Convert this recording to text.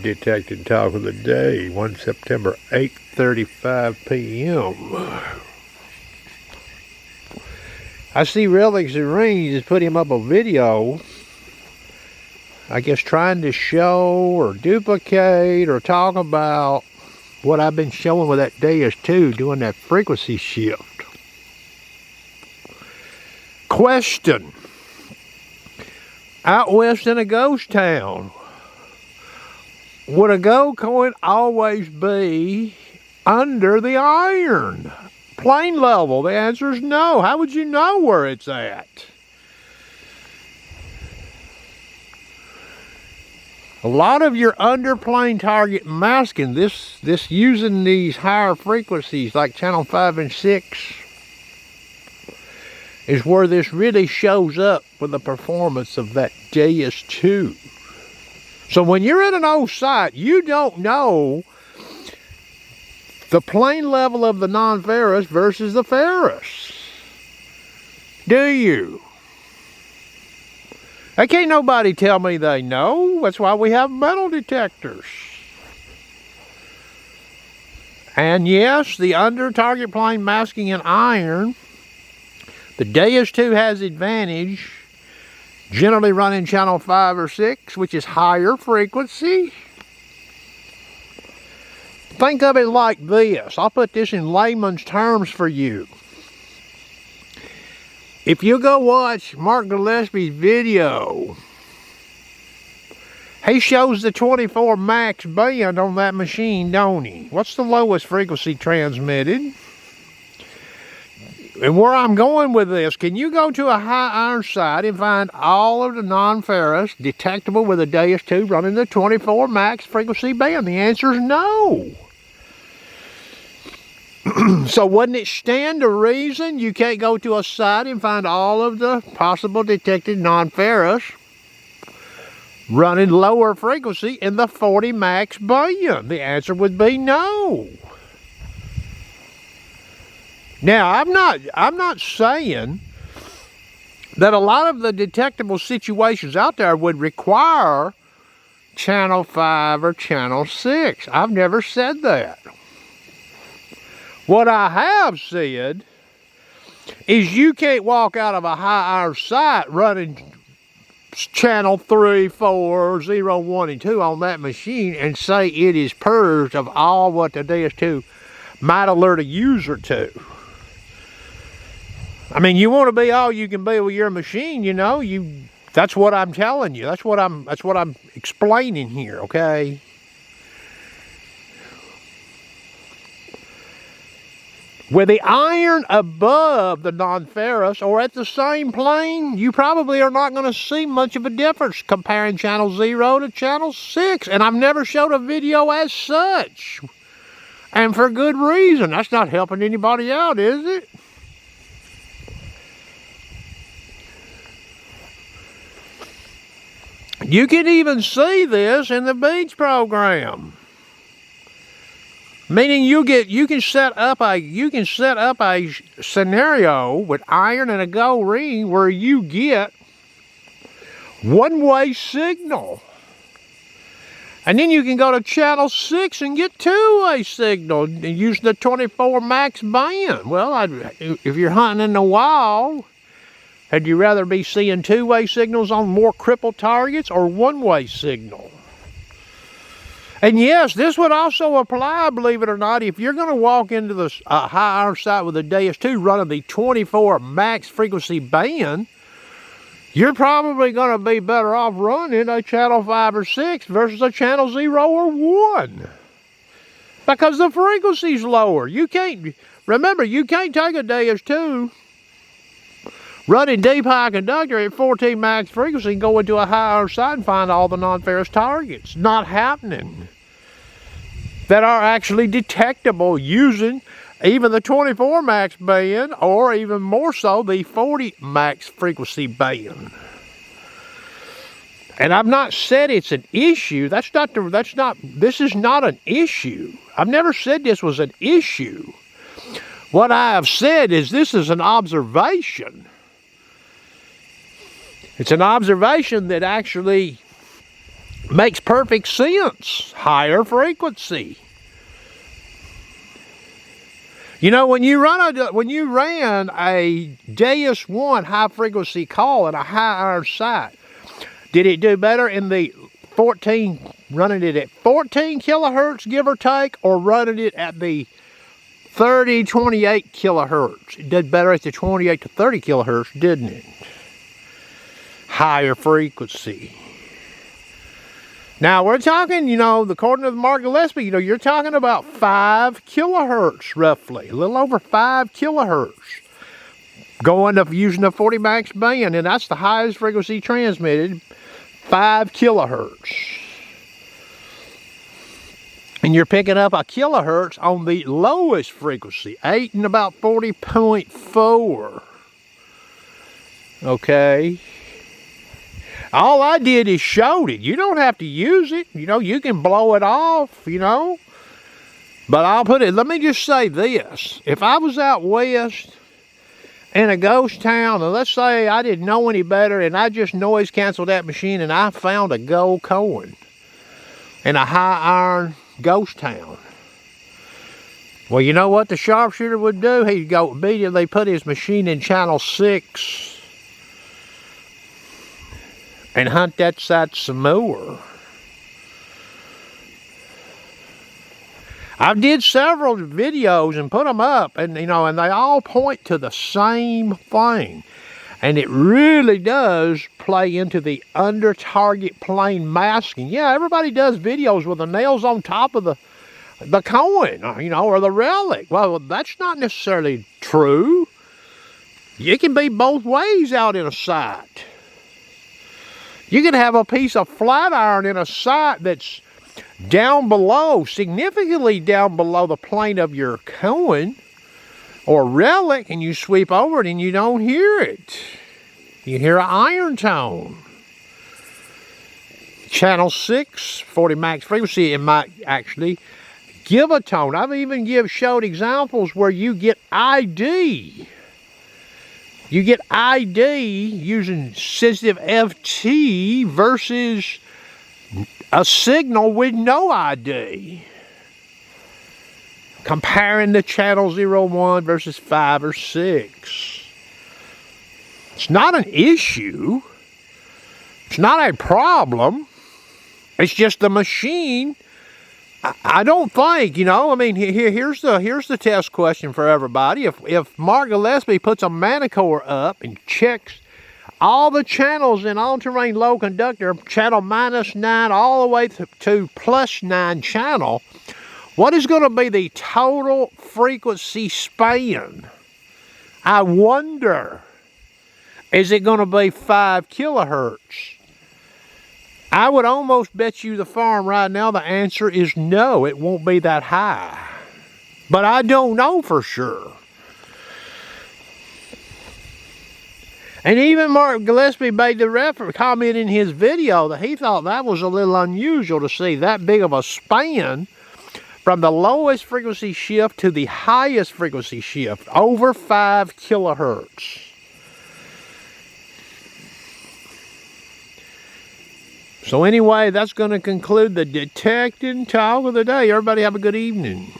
detected talk of the day, 1 September, 8:35 p.m. I see Relics and Rings has put him up a video, I guess trying to show or duplicate or talk about what I've been showing with that DS2 doing that frequency shift. Question. Out west in a ghost town, would a gold coin always be under the iron plane level? The answer is no. How would you know where it's at? A lot of your underplane target masking, this using these higher frequencies like channel 5 and 6, is where this really shows up with the performance of that DS2. So when you're at an old site, you don't know the plane level of the non-ferrous versus the ferrous, do you? Can't nobody tell me they know. That's why we have metal detectors. And yes, the under target plane masking in iron, the DS2 has advantage, generally running channel 5 or 6, which is higher frequency. Think of it like this. I'll put this in layman's terms for you. If you go watch Mark Gillespie's video, he shows the 24 max band on that machine, don't he? What's the lowest frequency transmitted? And where I'm going with this, can you go to a high iron site and find all of the non-ferrous detectable with a DS2 running the 24 max frequency band? The answer is no. So wouldn't it stand to reason you can't go to a site and find all of the possible detected non-ferrous running lower frequency in the 40 max band? The answer would be no. Now, I'm not saying that a lot of the detectable situations out there would require channel 5 or channel 6. I've never said that. What I have said is you can't walk out of a high iron site running channel 3, 4, 0, 1, and 2 on that machine and say it is purged of all what the DS2 might alert a user to. I mean, you want to be all you can be with your machine, you know. That's what I'm telling you. That's what I'm explaining here, okay? With the iron above the non-ferrous or at the same plane, you probably are not going to see much of a difference comparing channel 0 to channel 6. And I've never showed a video as such. And for good reason. That's not helping anybody out, is it? You can even see this in the beach program. Meaning you can set up a scenario with iron and a gold ring where you get one-way signal. And then you can go to channel 6 and get two-way signal and use the 24 max band. Well, if you're hunting in the wild, would you rather be seeing two-way signals on more crippled targets or one-way signal? And yes, this would also apply, believe it or not, if you're going to walk into the high iron site with a DS2 running the 24 max frequency band, you're probably going to be better off running a channel 5 or 6 versus a channel 0 or 1. Because the frequency's lower. Remember, you can't take a DS2 running deep high conductor at 14 max frequency and go into a high iron site and find all the non-ferrous targets. Not happening. That are actually detectable using even the 24 max band or even more so the 40 max frequency band. And I've not said it's an issue. This is not an issue. I've never said this was an issue. What I have said is this is an observation. It's an observation that actually Makes perfect sense. Higher frequency. You know, when you ran a JS1 high frequency call at a high iron sight, did it do better in the running it at 14 kilohertz, give or take, or running it at the 30, 28 kilohertz? It did better at the 28 to 30 kilohertz, didn't it? Higher frequency. Now, we're talking, you know, according to Mark Gillespie, you know, you're talking about 5 kilohertz, roughly. A little over 5 kilohertz. Going up using a 40 max band, and that's the highest frequency transmitted, 5 kilohertz. And you're picking up a kilohertz on the lowest frequency, 8 and about 40.4. Okay. All I did is showed it. You don't have to use it. You know, you can blow it off, you know. But I'll put it, let me just say this. If I was out west in a ghost town, and let's say I didn't know any better, and I just noise canceled that machine, and I found a gold coin in a high iron ghost town. Well, you know what the sharpshooter would do? He'd go immediately put his machine in channel 6 and hunt that side some more. I did several videos and put them up, and you know, and they all point to the same thing. And it really does play into the under target plane masking. Yeah, everybody does videos with the nails on top of the coin, you know, or the relic. Well, that's not necessarily true. You can be both ways out in a sight. You can have a piece of flat iron in a sight that's down below, significantly down below the plane of your coin or relic, and you sweep over it and you don't hear it. You hear an iron tone. Channel 6, 40 max frequency, it might actually give a tone. I've even showed examples where you get ID. You get ID using sensitive FT versus a signal with no ID. Comparing the channel 01 versus 5 or 6. It's not an issue. It's not a problem. It's just the machine. I don't think, you know, I mean, here's the test question for everybody. If Mark Gillespie puts a Manicore up and checks all the channels in all-terrain low conductor, channel -9 all the way to +9 channel, what is going to be the total frequency span? I wonder, is it going to be 5 kilohertz? I would almost bet you the farm right now the answer is no, it won't be that high. But I don't know for sure. And even Mark Gillespie made the comment in his video that he thought that was a little unusual to see that big of a span from the lowest frequency shift to the highest frequency shift, over 5 kilohertz. So anyway, that's going to conclude the detecting talk of the day. Everybody have a good evening.